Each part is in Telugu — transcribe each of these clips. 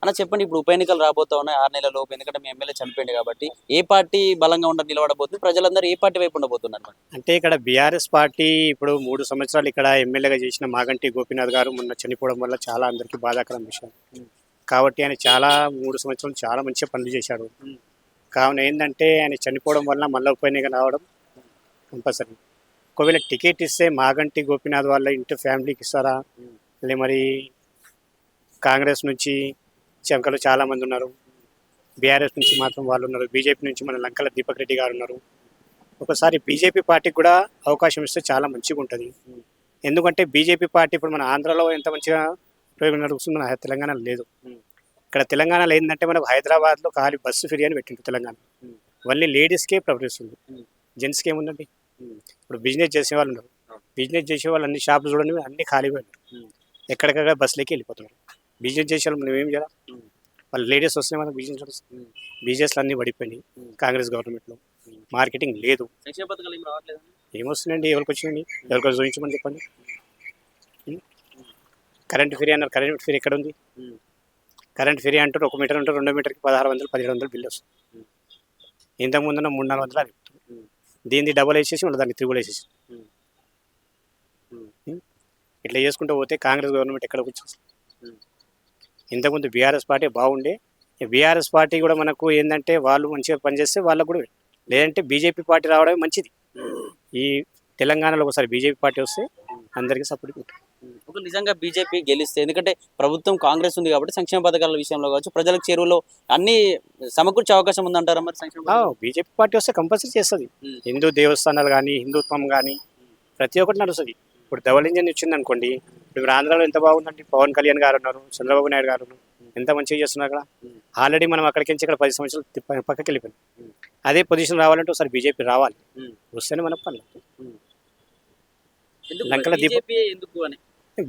అన్న చెప్పండి, ఇప్పుడు ఉప ఎన్నికలు రాబోతా ఉన్నాయి 6 నెలల లోపు. ఎందుకంటే మీ ఎమ్మెల్యే చనిపోయింది కాబట్టి ఏ పార్టీ బలంగా నిలబడబోతుంది, ప్రజలందరూ ఏ పార్టీ వైపు ఉండబోతున్నారు మరి? అంటే ఇక్కడ బీఆర్ఎస్ పార్టీ ఇప్పుడు 3 సంవత్సరాలు ఇక్కడ ఎమ్మెల్యేగా చేసిన మాగంటి గోపీనాథ్ గారు మొన్న చనిపోవడం వల్ల చాలా అందరికీ బాధాకరం విషయం. కాబట్టి ఆయన 3 సంవత్సరాలు చాలా మంచిగా పనులు చేశాడు. కావున ఏంటంటే ఆయన చనిపోవడం వల్ల మళ్ళీ ఉప ఎన్నిక రావడం కంపల్సరీ. ఒకవేళ టికెట్ ఇస్తే మాగంటి గోపీనాథ్ వాళ్ళ ఇంటి ఫ్యామిలీకి ఇస్తారా, లే మరి కాంగ్రెస్ నుంచి చెంకలు చాలామంది ఉన్నారు, బీఆర్ఎస్ నుంచి మాత్రం వాళ్ళు ఉన్నారు, బీజేపీ నుంచి మన లంకల దీపక్ రెడ్డి గారు ఉన్నారు. ఒకసారి బీజేపీ పార్టీకి కూడా అవకాశం ఇస్తే చాలా మంచిగా ఉంటుంది. ఎందుకంటే బీజేపీ పార్టీ ఇప్పుడు మన ఆంధ్రాలో ఎంత మంచిగా ప్రయోగం నడుస్తుంది, మన తెలంగాణలో లేదు. ఇక్కడ తెలంగాణలో ఏంటంటే మనకు హైదరాబాద్లో ఖాళీ బస్సు ఫ్రీ అని పెట్టింది తెలంగాణ. ఓన్లీ లేడీస్కే ప్రవేశిస్తుంది, జెంట్స్కి ఏముందండి. ఇప్పుడు బిజినెస్ చేసే వాళ్ళు ఉన్నారు, బిజినెస్ చేసే వాళ్ళు అన్ని షాపులు చూడండి అన్ని ఖాళీగా ఉన్నారు, ఎక్కడికక్కడ బస్సులకి వెళ్ళిపోతున్నారు. బిజినెస్ చేసే వాళ్ళు మనం ఏం చేయాలి, వాళ్ళు లేడీస్ వస్తే మనకు బిజినెస్లు అన్నీ పడిపోయినాయి. కాంగ్రెస్ గవర్నమెంట్లో మార్కెటింగ్ లేదు. ఏమొస్తుందండి, ఎవరికి వచ్చిందండి, ఎవరికి చూపించమని చెప్పండి. కరెంట్ ఫ్రీ అన్నారు, కరెంట్ ఫ్రీ ఎక్కడ ఉంది? కరెంట్ ఫ్రీ అంటారు, 1 మీటర్ ఉంటారు, 2 మీటర్కి 1600 1700 బిల్లు వస్తుంది. ఇంతకుముందున్న 300-400 అని. దీన్ని డబల్ వేసేసి మళ్ళీ దాన్ని త్రిబుల్ వేసేసి ఇట్లా చేసుకుంటూ పోతే కాంగ్రెస్ గవర్నమెంట్ ఎక్కడ కూర్చొస్తుంది. ఇంతకుముందు బీఆర్ఎస్ పార్టీ బాగుండే, బీఆర్ఎస్ పార్టీ కూడా మనకు ఏంటంటే వాళ్ళు మంచిగా పనిచేస్తే వాళ్ళకు కూడా, లేదంటే బీజేపీ పార్టీ రావడమే మంచిది. ఈ తెలంగాణలో ఒకసారి బీజేపీ పార్టీ వస్తే అందరికీ సపోర్ట్ ఉంటుంది. ఒక నిజంగా బీజేపీ గెలిస్తే, ఎందుకంటే ప్రభుత్వం కాంగ్రెస్ ఉంది కాబట్టి సంక్షేమ పథకాల విషయంలో కావచ్చు, ప్రజలకు చేరువలో అన్ని సమకూర్చే అవకాశం ఉందంటారా మరి? బీజేపీ పార్టీ వస్తే కంపల్సరీ చేస్తుంది. హిందూ దేవస్థానాలు కానీ, హిందుత్వం కానీ ప్రతి ఒక్కటి నడుస్తుంది. ఇప్పుడు డబల్ ఇంజన్ వచ్చింది అనుకోండి, ఇప్పుడు ఆంధ్రాలో ఎంత బాగుందండి. పవన్ కళ్యాణ్ గారు ఉన్నారు, చంద్రబాబు నాయుడు గారు ఉన్నారు, ఎంత మంచిగా చేస్తున్నారు అక్కడ. ఆల్రెడీ మనం అక్కడికి నుంచి ఇక్కడ 10 సంవత్సరాలు పక్కకి వెళ్ళిపోయింది. అదే పొజిషన్ రావాలంటే ఒకసారి బీజేపీ రావాలి, వస్తేనే మనకు పని.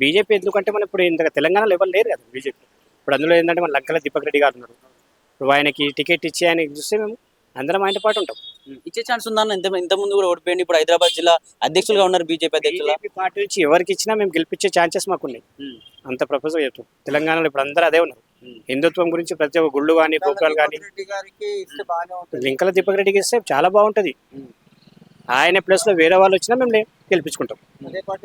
బీజేపీ ఎందుకంటే మనం ఇప్పుడు ఇంత తెలంగాణలో ఎవరు లేరు కదా బీజేపీ. ఇప్పుడు అందులో ఏంటంటే మన లంకల దీపక్ రెడ్డి గారు ఉన్నారు. ఇప్పుడు ఆయనకి టికెట్ ఇచ్చి ఆయనకి చూస్తే మేము అందరం ఆయన పాటు ఉంటాం. ఇచ్చే ఛాన్స్ ఉందన్న. ఇంత ముందు కూడా ఓడిపోయింది, ఇప్పుడు హైదరాబాద్ జిల్లా అధ్యక్షులుగా ఉన్నారు బీజేపీ అధ్యక్షులు. పార్టీ నుంచి ఎవరికి ఇచ్చినా మేము గెలిపించే ఛాన్సెస్ మాకున్నాయి. అంత ప్రపోజల్ చెప్తాం. తెలంగాణలో ఇప్పుడు అందరూ అదే ఉన్నారు. హిందుత్వం గురించి ప్రతి ఒక్క గుళ్ళు కానీ, గోపురాలు కానీ లింకల దీపక్ రెడ్డికి ఇస్తే చాలా బాగుంటుంది. ఆయన ప్లస్ లో వేరే వాళ్ళు వచ్చినా మేము గెలిపించుకుంటాం.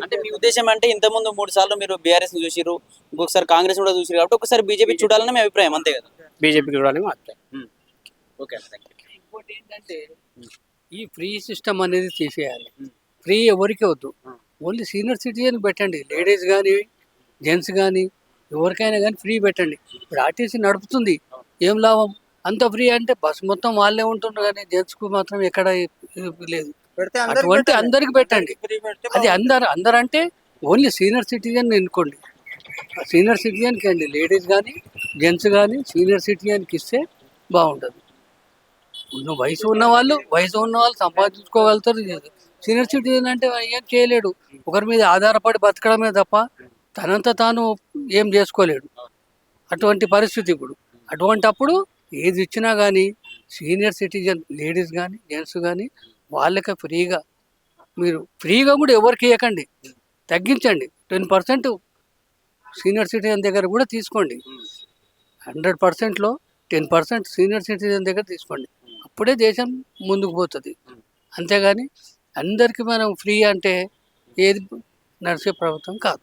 అంటే మీ ఉద్దేశం అంటే ఇంతకుముందు 3 సార్లు మీరు బీఆర్ఎస్ చూసిరు, ఇంకొకసారి కాంగ్రెస్ కూడా చూసిరు కాబట్టి ఒకసారి బీజేపీ చూడాలని మీ అభిప్రాయం, అంతే కదా? బీజేపీకి చూడాలని మా అభిప్రాయం. ఓకే, ఇంకోటి ఏంటంటే ఈ ఫ్రీ సిస్టమ్ అనేది తీసేయాలి. ఫ్రీ ఎవరికి వద్దు, ఓన్లీ సీనియర్ సిటిజన్ పెట్టండి. లేడీస్ కానీ, జెంట్స్ కానీ, ఎవరికైనా కానీ ఫ్రీ పెట్టండి. ఇప్పుడు ఆర్టీసీ నడుపుతుంది, ఏం లాభం? అంత ఫ్రీ అంటే బస్ మొత్తం వాళ్ళే ఉంటున్నారు, కానీ జెంట్స్కు మాత్రం ఎక్కడ లేదు. అటువంటి అందరికి పెట్టండి. అది అందరు అంటే ఓన్లీ సీనియర్ సిటిజన్ ఎన్నుకోండి. సీనియర్ సిటిజన్కి అండి, లేడీస్ కానీ, జెంట్స్ కానీ సీనియర్ సిటిజన్కి ఇస్తే బాగుంటుంది. వయసు ఉన్న వాళ్ళు సంపాదించుకోగలుగుతారు. సీనియర్ సిటిజన్ అంటే ఏం చేయలేడు, ఒకరి మీద ఆధారపడి బతకడమే తప్ప తనంత తాను ఏం చేసుకోలేడు. అటువంటి పరిస్థితి ఇప్పుడు. అప్పుడు ఏది ఇచ్చినా కానీ సీనియర్ సిటిజన్ లేడీస్ కానీ, జెంట్స్ కానీ వాళ్ళకి మీరు ఫ్రీగా కూడా ఎవరికి ఇవ్వకండి, తగ్గించండి. 10% సీనియర్ సిటిజన్ దగ్గర కూడా తీసుకోండి. 100%లో 10% సీనియర్ సిటిజన్ దగ్గర తీసుకోండి. అప్పుడే దేశం ముందుకు పోతుంది. అంతేగాని అందరికీ మనం ఫ్రీ అంటే ఏది నడిచే ప్రభుత్వం కాదు.